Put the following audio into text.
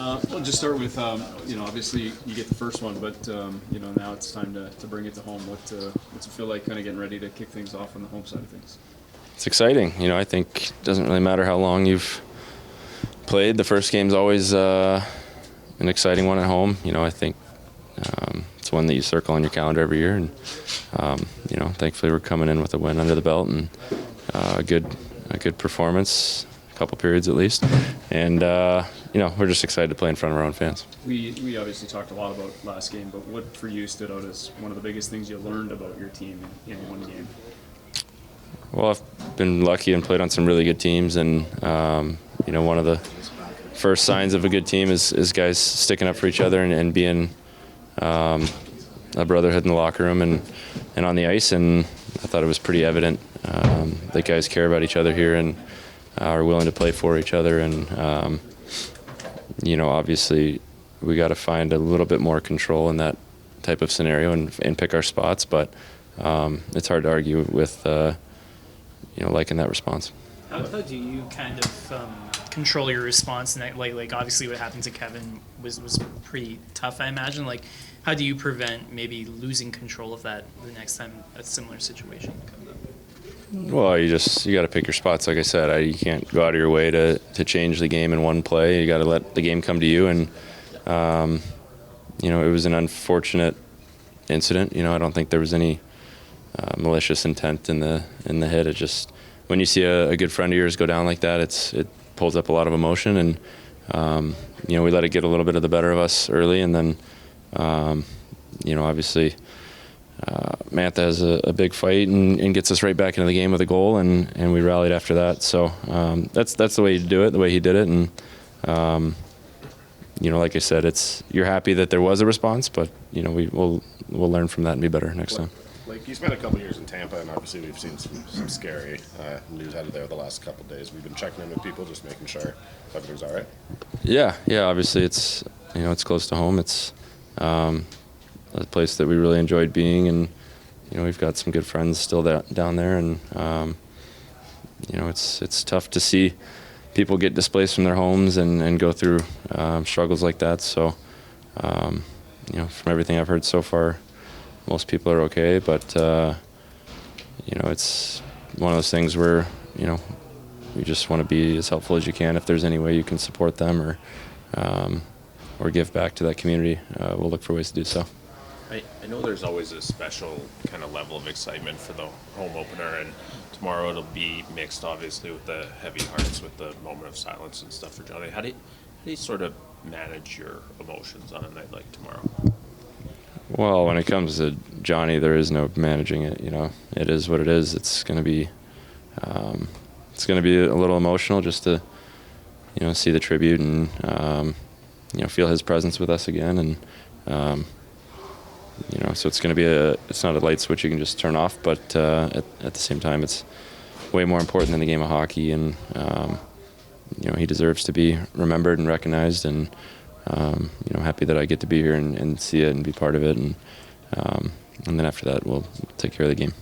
Well, just start with, obviously you get the first one, but, now it's time to bring it to home. What's it feel like kind of getting ready to kick things off on the home side of things? It's exciting. I think it doesn't really matter how long you've played. The first game's always an exciting one at home. I think it's one that you circle on your calendar every year. And, thankfully we're coming in with a win under the belt and a good performance, a couple periods at least. And, we're just excited to play in front of our own fans. We obviously talked a lot about last game, but what for you stood out as one of the biggest things you learned about your team in one game? Well, I've been lucky and played on some really good teams, and one of the first signs of a good team is guys sticking up for each other and being a brotherhood in the locker room and on the ice. And I thought it was pretty evident that guys care about each other here and are willing to play for each other. And obviously we got to find a little bit more control in that type of scenario and pick our spots. But it's hard to argue with liking that response. How do you kind of control your response? And like obviously what happened to Kevin was pretty tough, I imagine. Like, how do you prevent maybe losing control of that the next time a similar situation comes up? Well, you got to pick your spots. Like I said, you can't go out of your way to change the game in one play. You got to let the game come to you. And it was an unfortunate incident. I don't think there was any malicious intent in the hit. It just, when you see a good friend of yours go down like that, it pulls up a lot of emotion. And we let it get a little bit of the better of us early, and then obviously Mantha has a big fight and gets us right back into the game with a goal, and we rallied after that. So that's the way you do it, the way he did it. And like I said, you're happy that there was a response, but we'll learn from that and be better next time. Like, you spent a couple years in Tampa, and obviously we've seen some scary news out of there the last couple of days. We've been checking in with people, just making sure everything's all right. Yeah. Obviously it's close to home. It's a place that we really enjoyed being, and we've got some good friends still down there, and it's tough to see people get displaced from their homes and go through struggles like that. So from everything I've heard so far, most people are okay, but it's one of those things where you just want to be as helpful as you can. If there's any way you can support them or give back to that community, we'll look for ways to do so. I know there's always a special kind of level of excitement for the home opener, and tomorrow it'll be mixed, obviously, with the heavy hearts, with the moment of silence and stuff for Johnny. How do you sort of manage your emotions on a night like tomorrow? Well, when it comes to Johnny, there is no managing it. It is what it is. It's going to be a little emotional just to see the tribute and feel his presence with us again. And so it's going to be it's not a light switch you can just turn off, but at the same time, it's way more important than the game of hockey. And he deserves to be remembered and recognized. And happy that I get to be here and see it and be part of it. And then after that, we'll take care of the game.